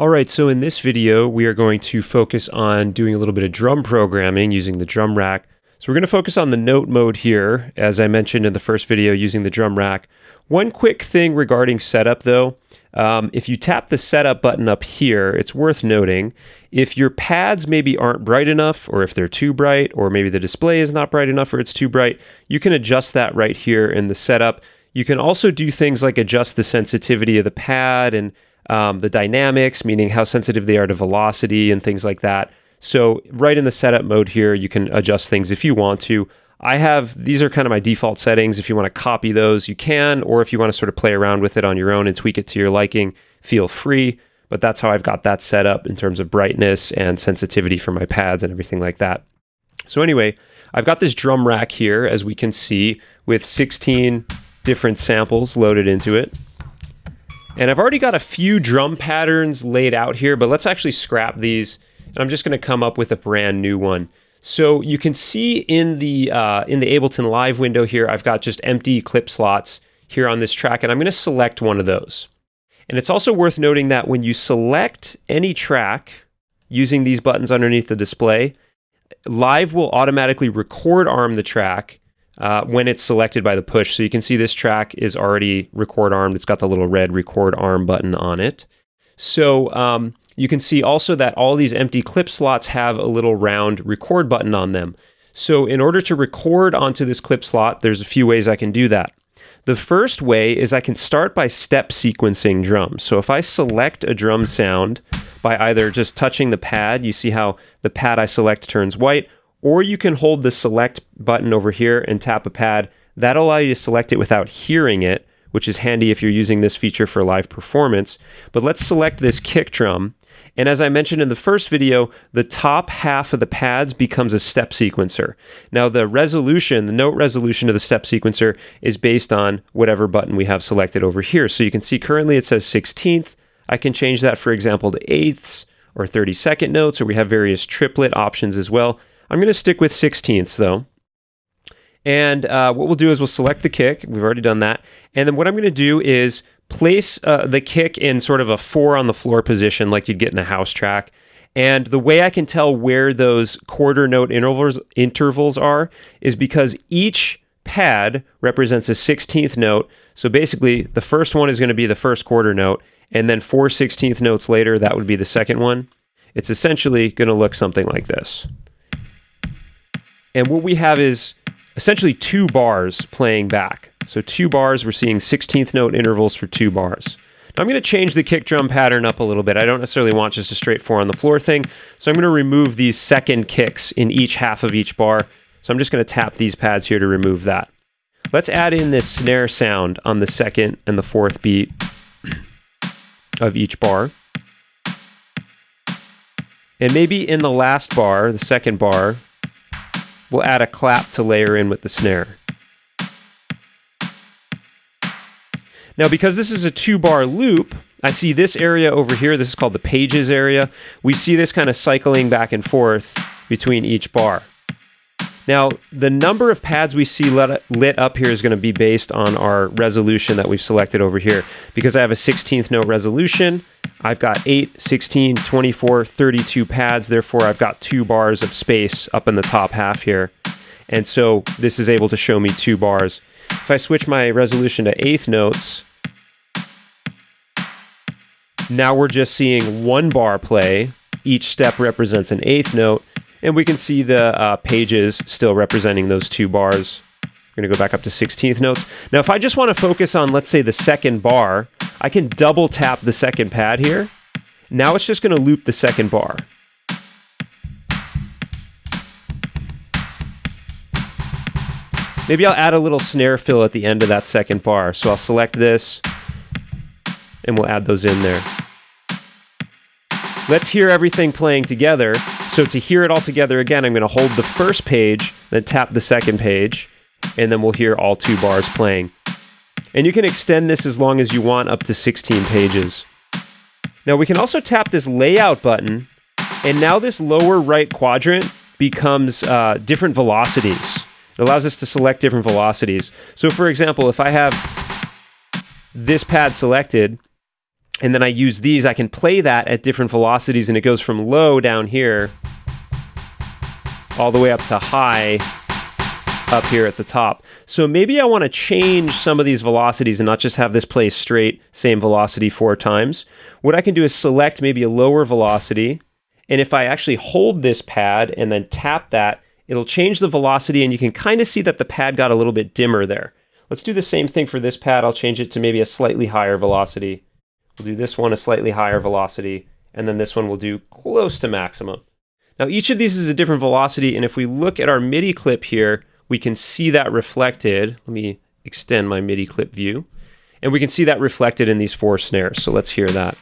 All right, so in this video, we are going to focus on doing a little bit of drum programming using the drum rack. So we're going to focus on the note mode here, as I mentioned in the first video using the drum rack. One quick thing regarding setup though, if you tap the setup button up here, it's worth noting, if your pads maybe aren't bright enough, or if they're too bright, or maybe the display is not bright enough or it's too bright, you can adjust that right here in the setup. You can also do things like adjust the sensitivity of the pad and the dynamics, meaning how sensitive they are to velocity and things like that. So right in the setup mode here, you can adjust things if you want to. These are kind of my default settings. If you want to copy those, you can, or if you want to sort of play around with it on your own and tweak it to your liking, feel free. But that's how I've got that set up in terms of brightness and sensitivity for my pads and everything like that. So anyway, I've got this drum rack here, as we can see, with 16 different samples loaded into it. And I've already got a few drum patterns laid out here, but let's actually scrap these. And I'm just going to come up with a brand new one. So you can see in the Ableton Live window here, I've got just empty clip slots here on this track, and I'm going to select one of those. And it's also worth noting that when you select any track using these buttons underneath the display, Live will automatically record arm the track when it's selected by the push. So you can see this track is already record armed. It's got the little red record arm button on it. So you can see also that all these empty clip slots have a little round record button on them. So in order to record onto this clip slot, there's a few ways I can do that. The first way is I can start by step sequencing drums. So if I select a drum sound by either just touching the pad, you see how the pad I select turns white, or you can hold the select button over here and tap a pad. That'll allow you to select it without hearing it, which is handy if you're using this feature for live performance. But let's select this kick drum. And as I mentioned in the first video, the top half of the pads becomes a step sequencer. Now the resolution, the note resolution of the step sequencer is based on whatever button we have selected over here. So you can see currently it says 16th. I can change that, for example, to eighths or 32nd notes, or we have various triplet options as well. I'm going to stick with 16ths though. And what we'll do is we'll select the kick. We've already done that. And then what I'm going to do is place the kick in sort of a 4 on the floor position like you'd get in a house track. And the way I can tell where those quarter note intervals are is because each pad represents a 16th note. So basically the first one is going to be the first quarter note, and then 4 16th notes later, that would be the second one. It's essentially going to look something like this. And what we have is essentially 2 bars playing back. So 2 bars, we're seeing 16th note intervals for 2 bars. Now I'm going to change the kick drum pattern up a little bit. I don't necessarily want just a straight 4 on the floor thing. So I'm going to remove these second kicks in each half of each bar. So I'm just going to tap these pads here to remove that. Let's add in this snare sound on the second and the fourth beat of each bar. And maybe in the last bar, the second bar, we'll add a clap to layer in with the snare. Now, because this is a 2-bar loop, I see this area over here. This is called the pages area. We see this kind of cycling back and forth between each bar. Now, the number of pads we see lit up here is going to be based on our resolution that we've selected over here. Because I have a 16th note resolution, I've got 8, 16, 24, 32 pads. Therefore, I've got 2 bars of space up in the top half here. And so this is able to show me 2 bars. If I switch my resolution to 8th notes, now we're just seeing 1 bar play. Each step represents an 8th note. And we can see the pages still representing those 2 bars. We're going to go back up to 16th notes. Now, if I just want to focus on, let's say, the second bar, I can double tap the second pad here. Now it's just going to loop the second bar. Maybe I'll add a little snare fill at the end of that second bar. So I'll select this, and we'll add those in there. Let's hear everything playing together. So to hear it all together again, I'm going to hold the first page, then tap the second page, and then we'll hear all 2 bars playing. And you can extend this as long as you want, up to 16 pages. Now we can also tap this layout button, and now this lower right quadrant becomes different velocities. It allows us to select different velocities. So for example, if I have this pad selected, and then I use these, I can play that at different velocities, and it goes from low down here all the way up to high up here at the top. So maybe I want to change some of these velocities and not just have this play straight, same velocity 4 times. What I can do is select maybe a lower velocity, and if I actually hold this pad and then tap that, it'll change the velocity, and you can kind of see that the pad got a little bit dimmer there. Let's do the same thing for this pad. I'll change it to maybe a slightly higher velocity. We'll do this one a slightly higher velocity, and then this one we'll do close to maximum. Now each of these is a different velocity, and if we look at our MIDI clip here, we can see that reflected. Let me extend my MIDI clip view, and we can see that reflected in these 4 snares. So let's hear that.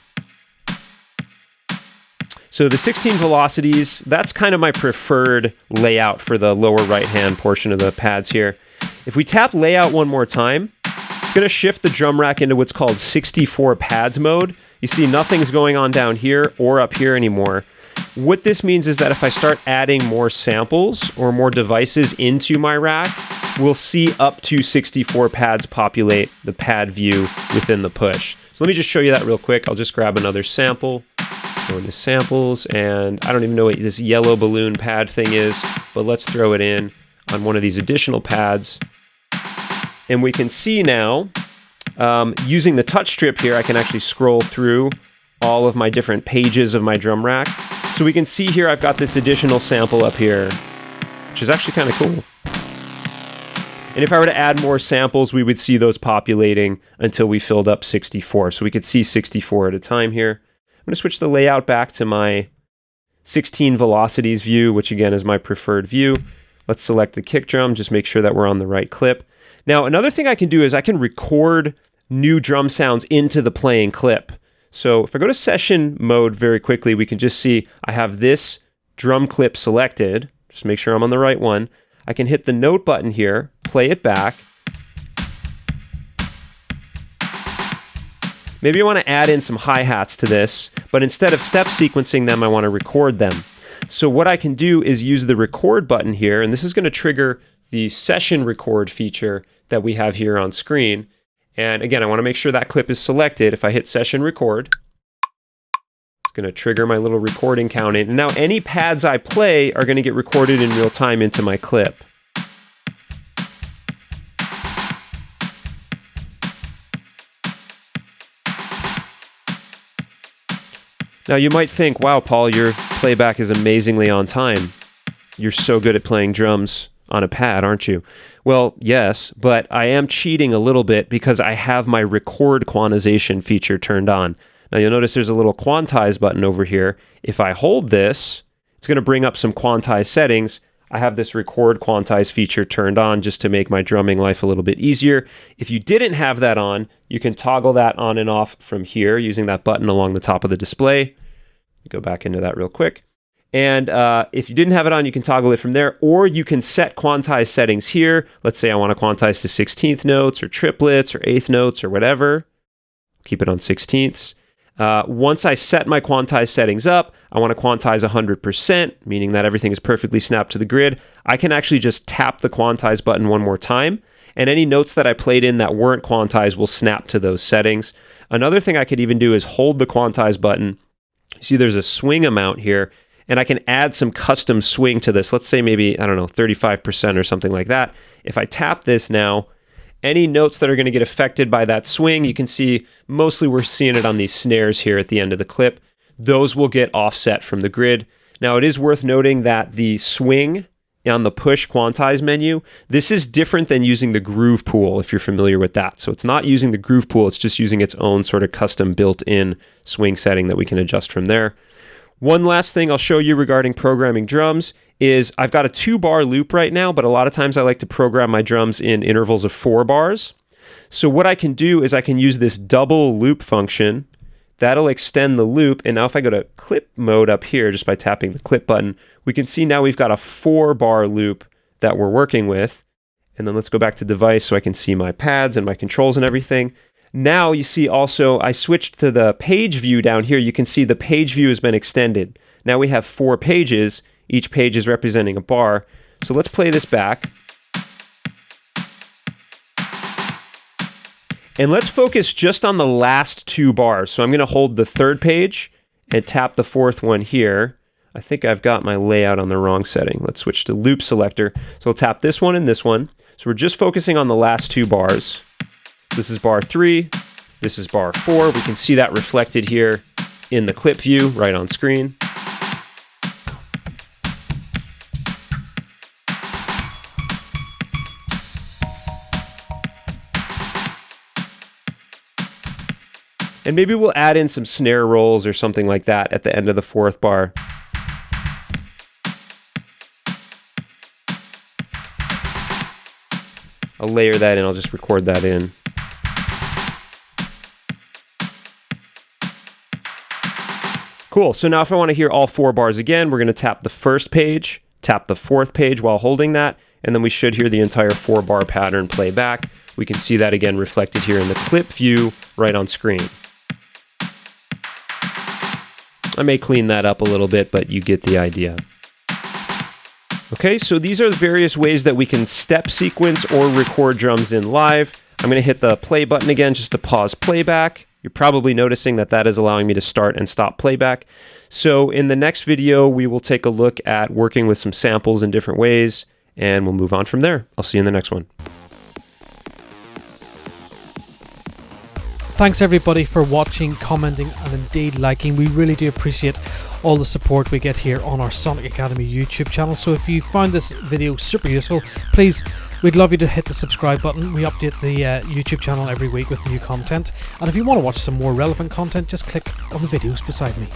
So the 16 velocities, that's kind of my preferred layout for the lower right-hand portion of the pads here. If we tap layout one more time, it's going to shift the drum rack into what's called 64 pads mode. You see nothing's going on down here or up here anymore. What this means is that if I start adding more samples or more devices into my rack, we'll see up to 64 pads populate the pad view within the push. So let me just show you that real quick. I'll just grab another sample. Go into samples, and I don't even know what this yellow balloon pad thing is, but let's throw it in on one of these additional pads. And we can see now, using the touch strip here, I can actually scroll through all of my different pages of my drum rack. So we can see here I've got this additional sample up here, which is actually kind of cool. And if I were to add more samples, we would see those populating until we filled up 64. So we could see 64 at a time here. I'm going to switch the layout back to my 16 velocities view, which again is my preferred view. Let's select the kick drum, just make sure that we're on the right clip. Now, another thing I can do is I can record new drum sounds into the playing clip. So if I go to session mode very quickly, we can just see I have this drum clip selected. Just make sure I'm on the right one. I can hit the note button here, play it back. Maybe I want to add in some hi-hats to this, but instead of step sequencing them, I want to record them. So what I can do is use the record button here, and this is going to trigger the session record feature that we have here on screen. And again, I want to make sure that clip is selected. If I hit session record, it's going to trigger my little recording count in. And now any pads I play are going to get recorded in real time into my clip. Now you might think, wow, Paul, your playback is amazingly on time. You're so good at playing drums on a pad, aren't you? Well, yes, but I am cheating a little bit because I have my record quantization feature turned on. Now you'll notice there's a little Quantize button over here. If I hold this, it's going to bring up some Quantize settings. I have this record Quantize feature turned on just to make my drumming life a little bit easier. If you didn't have that on, you can toggle that on and off from here using that button along the top of the display. Go back into that real quick. And if you didn't have it on, you can toggle it from there, or you can set Quantize settings here. Let's say I want to quantize to 16th notes or triplets or 8th notes or whatever. Keep it on 16ths. Once I set my Quantize settings up, I want to quantize 100%, meaning that everything is perfectly snapped to the grid. I can actually just tap the Quantize button one more time, and any notes that I played in that weren't quantized will snap to those settings. Another thing I could even do is hold the Quantize button. See, there's a swing amount here, and I can add some custom swing to this. Let's say maybe, I don't know, 35% or something like that. If I tap this now, any notes that are going to get affected by that swing, you can see mostly we're seeing it on these snares here at the end of the clip. Those will get offset from the grid. Now, it is worth noting that the swing on the push quantize menu, this is different than using the groove pool, if you're familiar with that. So it's not using the groove pool, it's just using its own sort of custom built-in swing setting that we can adjust from there. One last thing I'll show you regarding programming drums is I've got a 2-bar loop right now, but a lot of times I like to program my drums in intervals of 4 bars. So what I can do is I can use this double loop function. That'll extend the loop, and now if I go to clip mode up here, just by tapping the clip button, we can see now we've got a 4-bar loop that we're working with. And then let's go back to device so I can see my pads and my controls and everything. Now you see also I switched to the page view down here. You can see the page view has been extended. Now we have 4 pages. Each page is representing a bar. So let's play this back. And let's focus just on the last 2 bars. So I'm going to hold the 3rd page and tap the 4th one here. I think I've got my layout on the wrong setting. Let's switch to loop selector. So we'll tap this one and this one. So we're just focusing on the last 2 bars. This is bar 3. This is bar 4. We can see that reflected here in the clip view right on screen. And maybe we'll add in some snare rolls or something like that at the end of the 4th bar. I'll layer that in, I'll just record that in. Cool, so now if I want to hear all 4 bars again, we're going to tap the 1st page, tap the 4th page while holding that, and then we should hear the entire 4-bar pattern play back. We can see that again reflected here in the clip view right on screen. I may clean that up a little bit, but you get the idea. Okay, so these are the various ways that we can step sequence or record drums in live. I'm going to hit the play button again just to pause playback. You're probably noticing that that is allowing me to start and stop playback. So in the next video, we will take a look at working with some samples in different ways, and we'll move on from there. I'll see you in the next one. Thanks everybody for watching, commenting, and indeed liking. We really do appreciate all the support we get here on our Sonic Academy YouTube channel. So if you found this video super useful, please, we'd love you to hit the subscribe button. We update the YouTube channel every week with new content. And if you want to watch some more relevant content, just click on the videos beside me.